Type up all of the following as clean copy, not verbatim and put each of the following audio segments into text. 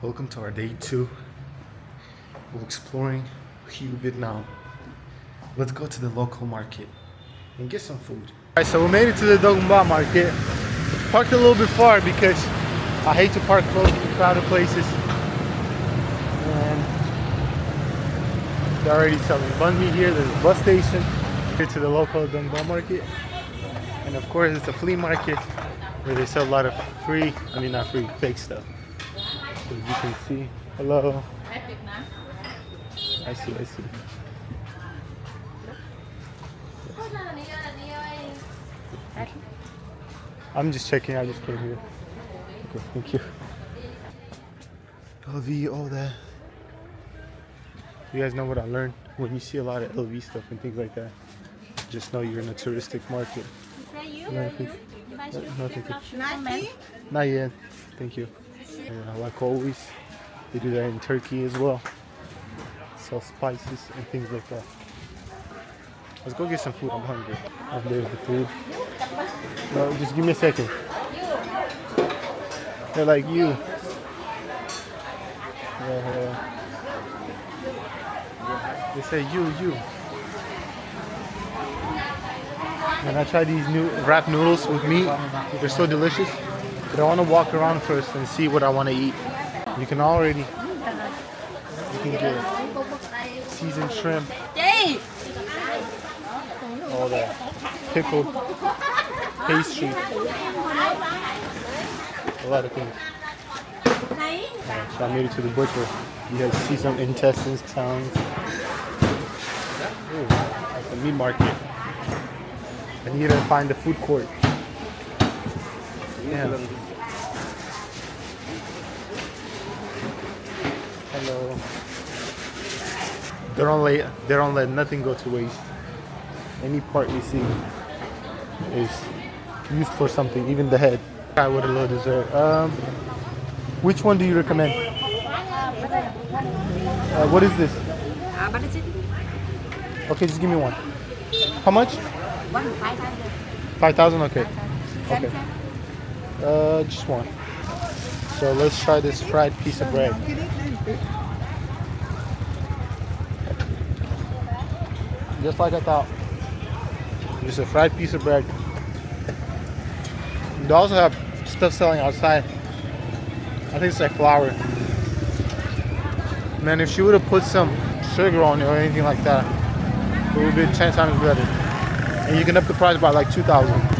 Welcome to our day 2 of exploring Hue, Vietnam. Let's go to the local market and get some food. Alright, so we made it to the Dong Ba market. Parked a little bit far because I hate to park close to crowded places. And they're already selling banh mi here. There's a bus station. Here to the local Dong Ba market. And of course it's a flea market where they sell a lot of fake stuff. As you can see, hello. I see. I'm just checking. I just came here. Okay, thank you. LV, all that. You guys know what I learned? When you see a lot of LV stuff and things like that, just know you're in a touristic market. No, thank you. Not yet. Thank you. Yeah, like always, they do that in Turkey as well. Sell spices and things like that. Let's go get some food. I'm hungry. Oh, there's the food. No, just give me a second. They're like you. Yeah. They say you. And I tried these new wrap noodles with meat. They're so delicious. But I want to walk around first and see what I want to eat. You can get seasoned shrimp, all that, pickled pastry, a lot of things. So I made it to the butcher. You guys see some intestines, tongues. Ooh, that's a meat market. I need to find the food court. Yeah. Hello. They don't let nothing go to waste. Any part you see is used for something, even the head. Try with a little dessert. Which one do you recommend? What is this? Okay, just give me one. How much? 5,000. Okay. Just one. So let's try this fried piece of bread. Just like I thought. Just a fried piece of bread. They also have stuff selling outside. I think it's like flour. Man, if she would have put some sugar on it or anything like that, it would be 10 times better. And you can up the price by like 2,000.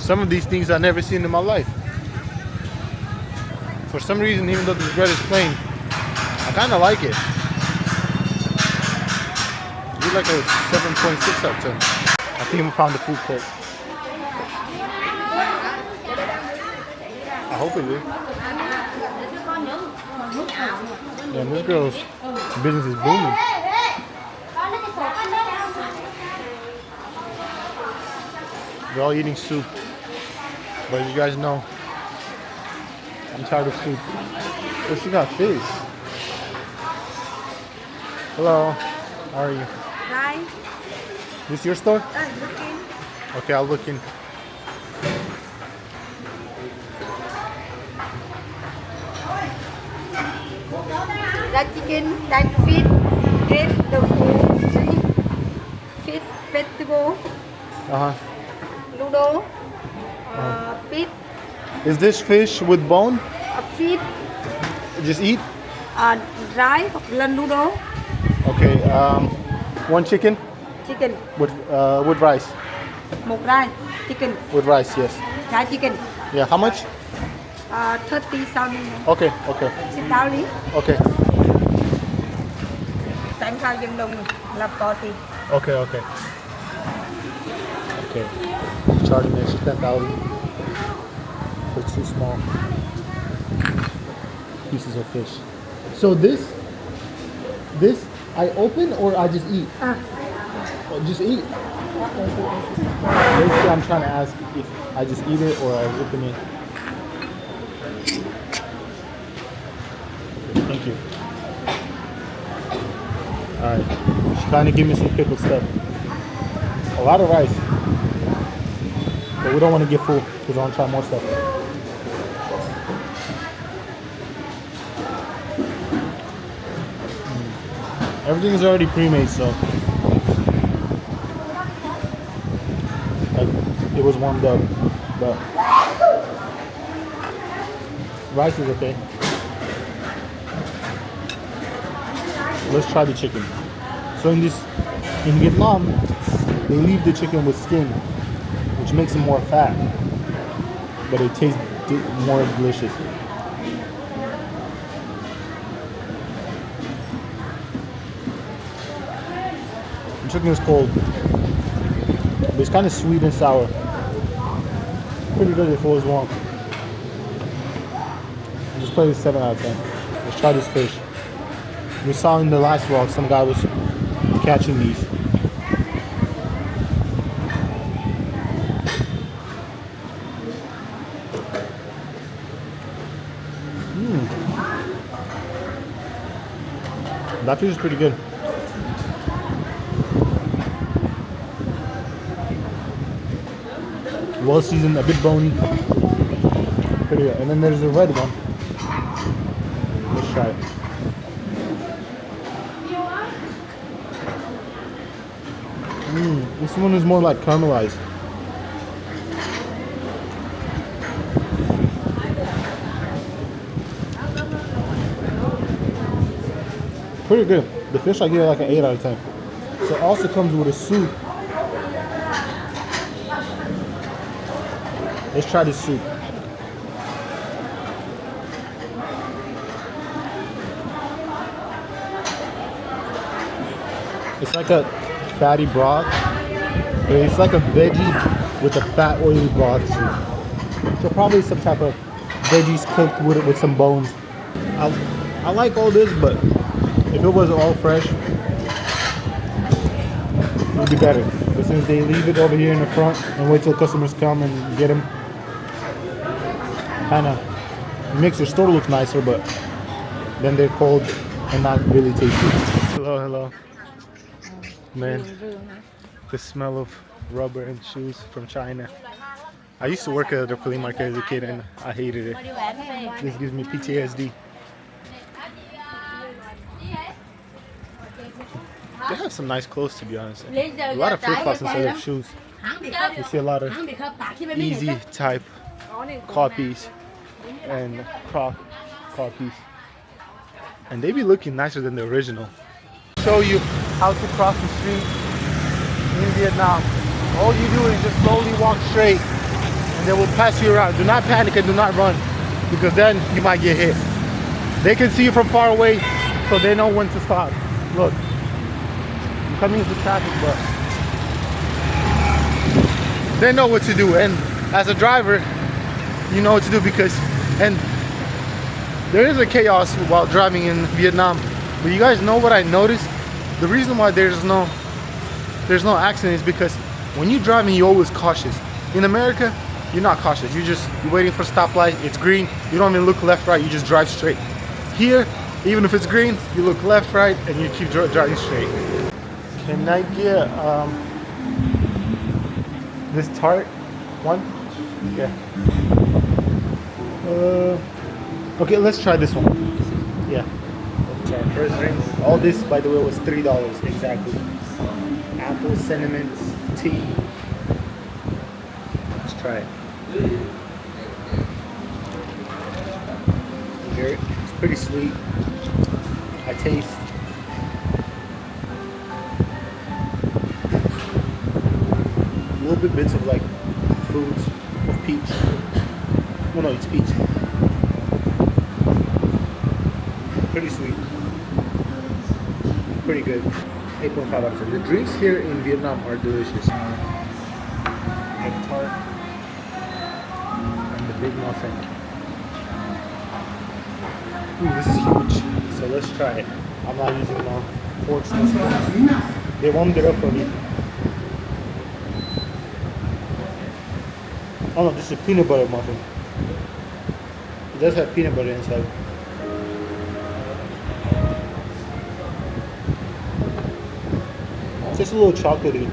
Some of these things I've never seen in my life. For some reason, even though this bread is plain, I kind of like it. It's like a 7.6 out of 10. I think we found the food court. I hope it is. Yeah, this girl's business is booming. They're all eating soup. But as you guys know, I'm tired of soup. Oh, she got fish. Hello. How are you? Hi. This your store? Looking. Okay, I'll look in. That chicken, that fish, get the food, fish festival, noodle, fish, Is this fish with bone? fish, Just eat? rice, noodle, Okay, one chicken chicken, with rice. một rice, chicken, With rice, yes. rice chicken, Yeah, how much? 30,000. Okay. Xin tao lý. Okay. Tại sao dân đông là 40. Okay. Charging me 10,000 for 2 small pieces of fish. So this I open or I just eat? Just eat. Basically, I'm trying to ask if I just eat it or I open it. Okay, thank you. Alright, she's trying to give me some pickled stuff. A lot of rice. But we don't want to get full because I want to try more stuff. Everything is already pre-made, so like it was warmed up, but rice is okay. Let's try the chicken. So in Vietnam, they leave the chicken with skin, which makes it more fat, but it tastes more delicious. The chicken is cold, but it's kind of sweet and sour. Pretty good if it was warm. Just play this 7 out of 10. Let's try this fish. We saw in the last vlog some guy was catching these. That fish is pretty good. Well seasoned, a bit bony. Pretty good. And then there's the red one. Let's try it. This one is more like caramelized. Pretty good. The fish I give it like an 8 out of 10. So it also comes with a soup. Let's try this soup. It's like a fatty broth. It's like a veggie with a fat oily broth soup. So probably some type of veggies cooked with some bones. I like all this, but if it was all fresh, it would be better. But since they leave it over here in the front and wait till customers come and get them, kind of makes your store look nicer, but then they're cold and not really tasty. Hello, hello. Man, the smell of rubber and shoes from China. I used to work at a flea market as a kid and I hated it. This gives me PTSD. They have some nice clothes, to be honest. A lot of flip-flops instead of shoes. You see a lot of easy type copies and crop copies. And they be looking nicer than the original. Show you how to cross the street in Vietnam. All you do is just slowly walk straight and they will pass you around. Do not panic and do not run, because then you might get hit. They can see you from far away, so they know when to stop. Look, I'm coming into traffic, but they know what to do. And as a driver, you know what to do, because there is a chaos while driving in Vietnam. But you guys know what I noticed? The reason why there's no accident is because when you're driving, you're always cautious. In America, you're not cautious. You're waiting for a stoplight. It's green. You don't even look left, right. You just drive straight. Here, even if it's green, you look left, right, and you keep driving straight. Can I get this tart one? Yeah. Okay, let's try this one. Yeah. Our first drinks. All this, by the way, was $3 exactly. Apple, cinnamon, tea. Let's try it. Hear it? It's pretty sweet. I taste. A little bits of like fruits of peach. Oh no, it's peach. Pretty sweet. Pretty good. 8.5 out of 10. The drinks here in Vietnam are delicious. Egg tart and the big muffin. Ooh, this is huge. So let's try it. I'm not using forks and spoons. They warmed it up for me. Oh no, this is a peanut butter muffin. It does have peanut butter inside. Just a little chocolatey.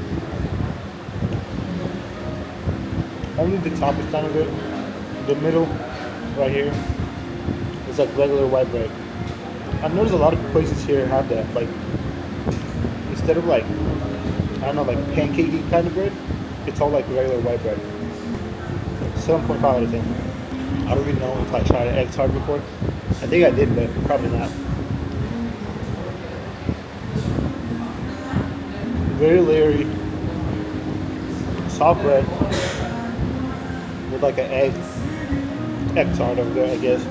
Only the top is kind of good. The middle, right here, is like regular white bread. I've noticed a lot of places here have that, like instead of like, I don't know, like pancakey kind of bread, it's all like regular white bread. 7.5 out of 10. I don't really know if I tried an egg tart before. I think I did, but probably not. Very leery, soft bread with like an egg tart over there, I guess.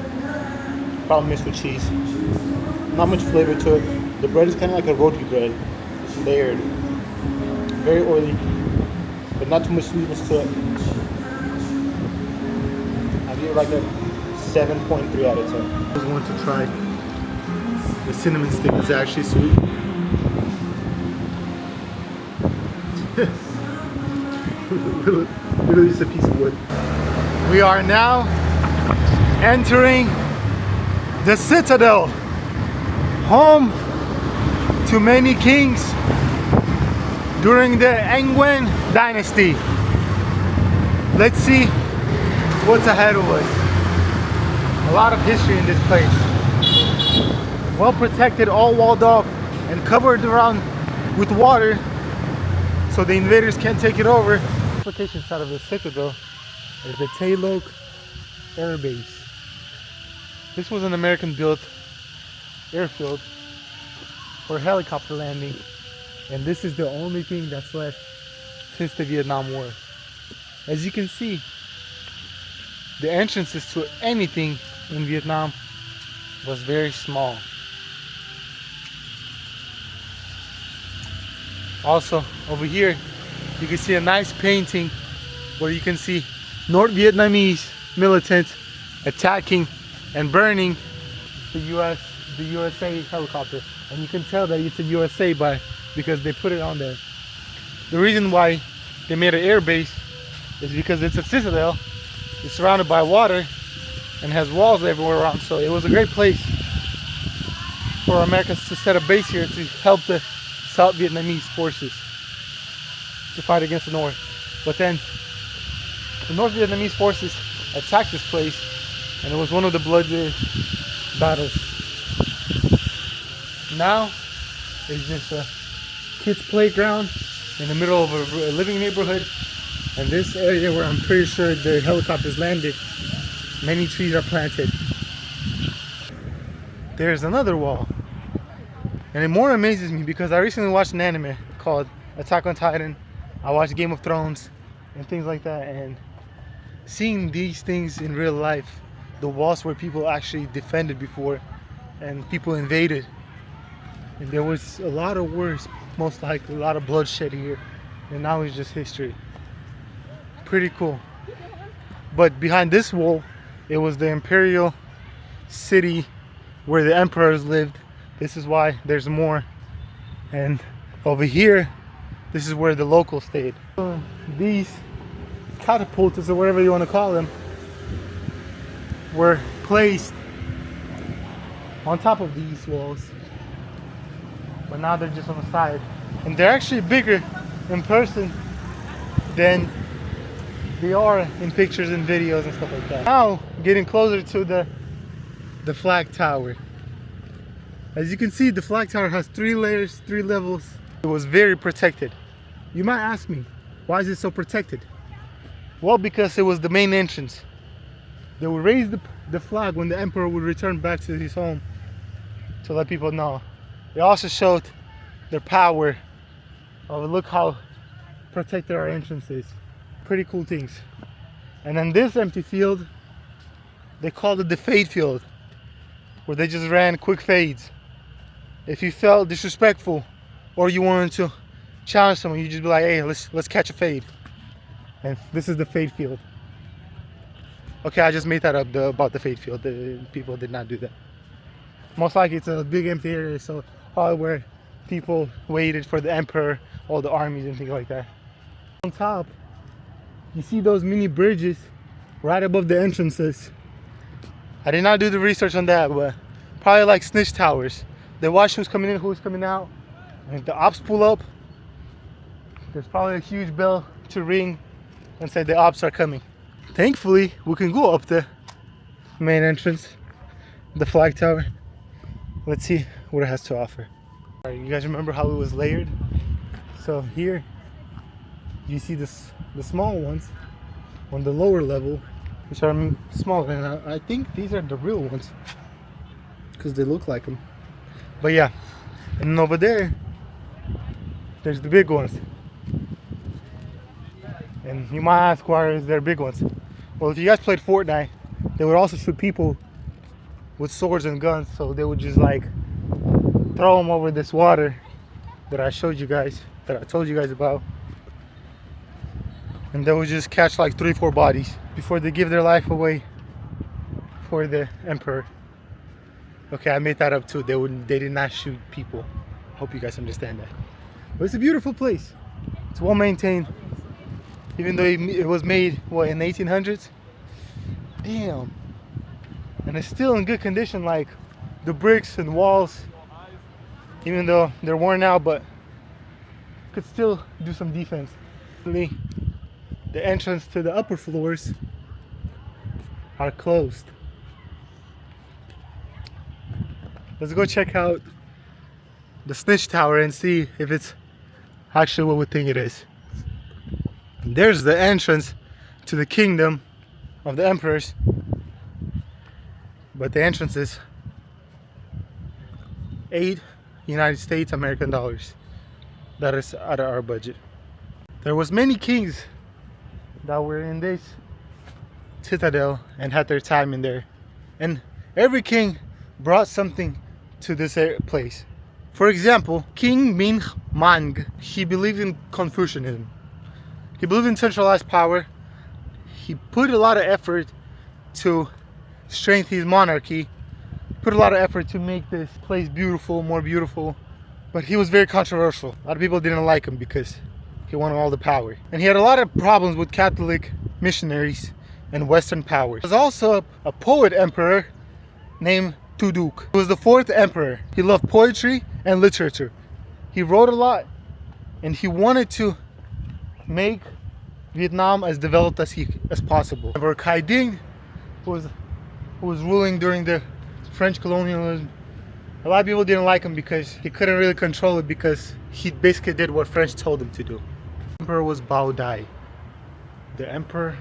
Probably mixed with cheese. Not much flavor to it. The bread is kind of like a roti bread. It's layered. Very oily, but not too much sweetness to it. I give it like a 7.3 out of 10. I just want to try the cinnamon stick. It's actually sweet. Literally just a piece of wood. We are now entering the citadel, home to many kings during the Mayvand dynasty. Let's see what's ahead of us. A lot of history in this place. Well protected, all walled off and covered around with water so the invaders can't take it over. The location side of the citadel is the Taylok Air Base. This was an American-built airfield for helicopter landing, and this is the only thing that's left since the Vietnam War. As you can see, the entrances to anything in Vietnam was very small. Also, over here, you can see a nice painting where you can see North Vietnamese militants attacking and burning the USA helicopter, and you can tell that it's a USA because they put it on there. The reason why they made an air base is because it's a citadel. It's surrounded by water and has walls everywhere around, so it was a great place for Americans to set a base here to help the South Vietnamese forces to fight against the North. But then the North Vietnamese forces attacked this place, and it was one of the bloodiest battles. Now it's just a kids' playground in the middle of a living neighborhood, and this area where I'm pretty sure the helicopters landed, many trees are planted. There's another wall, and it more amazes me because I recently watched an anime called Attack on Titan. I watched Game of Thrones and things like that, and seeing these things in real life, the walls where people actually defended before and people invaded, and there was a lot of wars, most likely a lot of bloodshed here, and now it's just history. Pretty cool. But behind this wall, it was the imperial city where the emperors lived. This is why there's more. And over here, this is where the locals stayed. These catapults, or whatever you want to call them, were placed on top of these walls, but now they're just on the side, and they're actually bigger in person than they are in pictures and videos and stuff like that. Now getting closer to the flag tower. As you can see, the flag tower has 3 layers, 3 levels. It was very protected. You might ask me, why is it so protected? Well, because it was the main entrance. They would raise the flag when the emperor would return back to his home to let people know. It also showed their power. Oh, look how protected our entrance is. Pretty cool things. And then this empty field, they called it the fade field, where they just ran quick fades. If you felt disrespectful or you wanted to challenge someone, you just be like, hey, let's catch a fade. And this is the fade field. Okay, I just made that up about the fade field. The people did not do that. Most likely it's a big empty area, so probably where people waited for the emperor, all the armies and things like that. On top, you see those mini bridges right above the entrances. I did not do the research on that, but probably like snitch towers. They watch who's coming in, who's coming out. And if the ops pull up, there's probably a huge bell to ring and say the ops are coming. Thankfully, we can go up the main entrance, the flag tower. Let's see what it has to offer. All right, you guys remember how it was layered? So here you see the small ones on the lower level, which are smaller, and I think these are the real ones because they look like them. But yeah, and over there's the big ones. And you might ask, why is there big ones? Well, if you guys played Fortnite, they would also shoot people with swords and guns, so they would just like throw them over this water that I showed you guys, that I told you guys about, and they would just catch like 3-4 bodies before they give their life away for the emperor. Okay, I made that up too. They did not shoot people. Hope you guys understand that. But it's a beautiful place. It's well maintained, even though it was made in the 1800s. Damn. And it's still in good condition, like the bricks and walls, even though they're worn out, but could still do some defense. The entrance to the upper floors are closed. Let's go check out the Snitch Tower and see if it's actually what we think it is. There's the entrance to the kingdom of the emperors, but the entrance is 8 United States American dollars. That is out of our budget. There was many kings that were in this citadel and had their time in there, and every king brought something to this place. For example, King Minh Mang, he believed in Confucianism. He believed in centralized power. He put a lot of effort to strengthen his monarchy, put a lot of effort to make this place beautiful, more beautiful, but he was very controversial. A lot of people didn't like him because he wanted all the power. And he had a lot of problems with Catholic missionaries and Western powers. There was also a poet emperor named Tuduk. He was the 4th emperor. He loved poetry and literature. He wrote a lot, and he wanted to make Vietnam as developed as possible. Emperor Khai Dinh who was ruling during the French colonialism. A lot of people didn't like him because he couldn't really control it, because he basically did what French told him to do. The emperor was Bao Dai, the emperor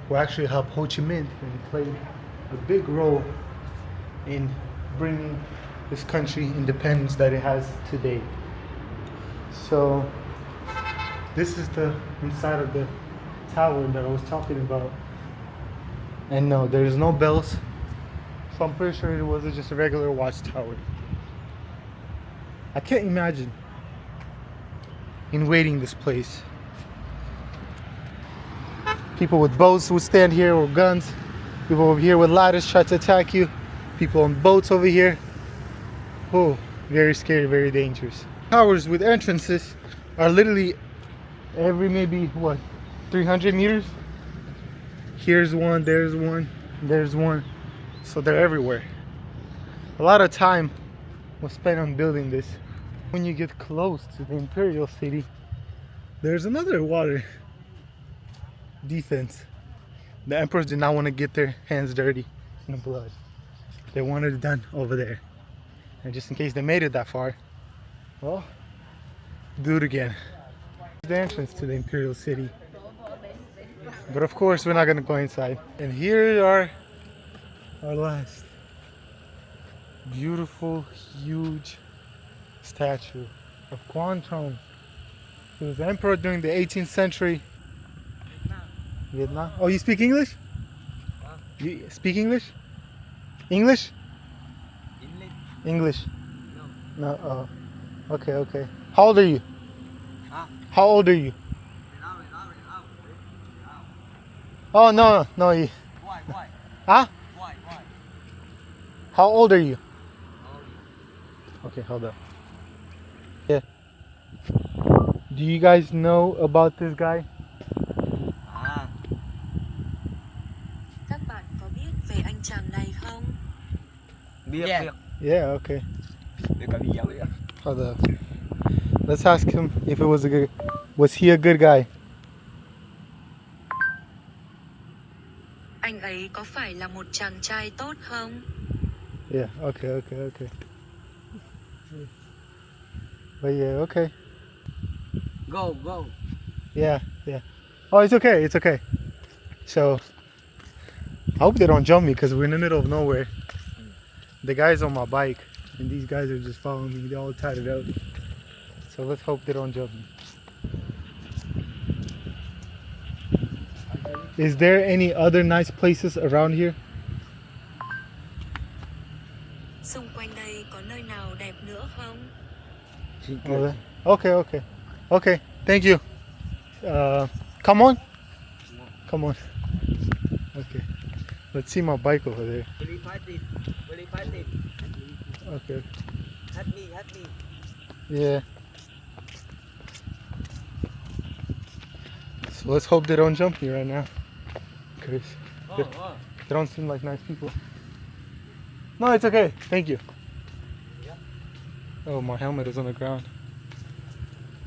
who actually helped Ho Chi Minh and played a big role in bringing this country independence that it has today. So this is the inside of the tower that I was talking about. And no, there's no bells, so I'm pretty sure it was just a regular watchtower. I can't imagine invading this place. People with boats would stand here, or guns. People over here with ladders try to attack you. People on boats over here. Oh, very scary, very dangerous. Towers with entrances are literally every maybe 300 meters. Here's one, there's one, there's one. So they're everywhere. A lot of time was spent on building this. When you get close to the imperial city, there's another water defense. The emperors did not want to get their hands dirty in the blood. They wanted it done over there. And just in case they made it that far, well, do it again. The entrance to the imperial city. But of course, we're not going to go inside. And here are our last beautiful, huge statue of Quan Trong. He was the emperor during the 18th century. Vietnam. Oh, you speak English? Huh? You speak English? English? English. No. Oh. Okay, okay. How old are you? Huh? How old are you? Oh, no. Why? Huh? Why? How old are you? Okay, hold up. Yeah. Do you guys know about this guy? Các bạn có biết về anh chàng này không? Biết. Yeah, okay. Hold up. Let's ask him if was he a good guy? Anh ấy có phải là một chàng trai tốt không? Yeah, okay. But yeah, okay. Go, go. Yeah, yeah. Oh, it's okay. It's okay. So, I hope they don't jump me because we're in the middle of nowhere. The guy's on my bike, and these guys are just following me. They're all tied it up. So let's hope they don't jump me. Is there any other nice places around here? Xung quanh đây có nơi nào đẹp nữa không? Oh, okay, okay. Okay, thank you. Come on. Come on. Okay. Let's see my bike over there. Really fight it. Really fight it. Okay. Help me, help me. Yeah. So let's hope they don't jump me right now. Because Oh, oh. they don't seem like nice people. No, it's okay. Thank you. Oh, my helmet is on the ground.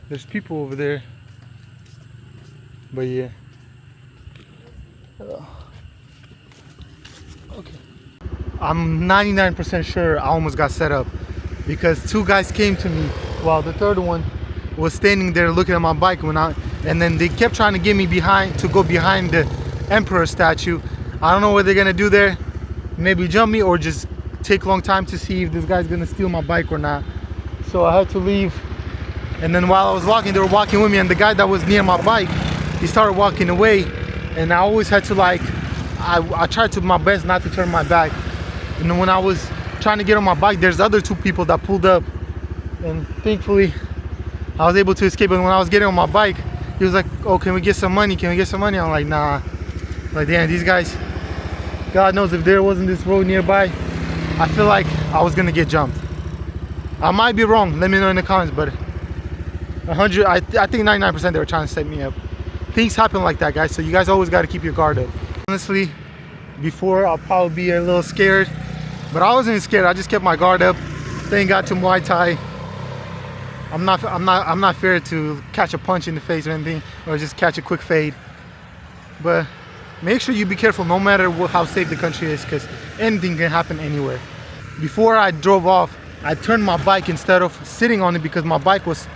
There's people over there. But yeah. Okay. I'm 99% sure I almost got set up because two guys came to me while the third one was standing there looking at my bike and then they kept trying to get me behind to go behind the emperor statue. I don't know what they're gonna do there. Maybe jump me or just take a long time to see if this guy's gonna steal my bike or not. So I had to leave. And then while I was walking, they were walking with me, and the guy that was near my bike, he started walking away. And I always had to I tried to my best not to turn my back. And then when I was trying to get on my bike, there's other two people that pulled up. And thankfully, I was able to escape. And when I was getting on my bike, he was like, oh, can we get some money? Can we get some money? I'm like, nah. Like, damn, these guys, God knows if there wasn't this road nearby, I feel like I was gonna get jumped. I might be wrong, let me know in the comments, but I think 99% they were trying to set me up. Things happen like that, guys, so you guys always gotta keep your guard up. Honestly, before I'll probably be a little scared, but I wasn't scared, I just kept my guard up. Thank God to Muay Thai. I'm not feared to catch a punch in the face or anything, or just catch a quick fade. But make sure you be careful no matter how safe the country is, because anything can happen anywhere. Before I drove off, I turned my bike instead of sitting on it because my bike was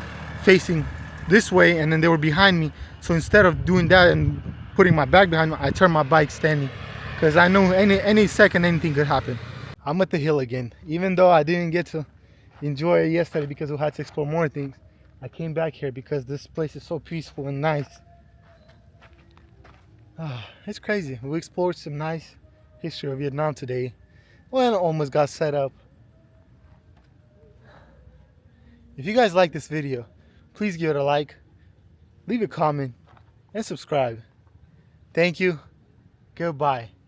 facing this way and then they were behind me. So instead of doing that and putting my back behind me, I turned my bike standing because I know any second anything could happen. I'm at the hill again. Even though I didn't get to enjoy it yesterday because we had to explore more things, I came back here because this place is so peaceful and nice. It's crazy. We explored some nice history of Vietnam today. Well, almost got set up. If you guys like this video, please give it a like, leave a comment, and subscribe. Thank you. Goodbye.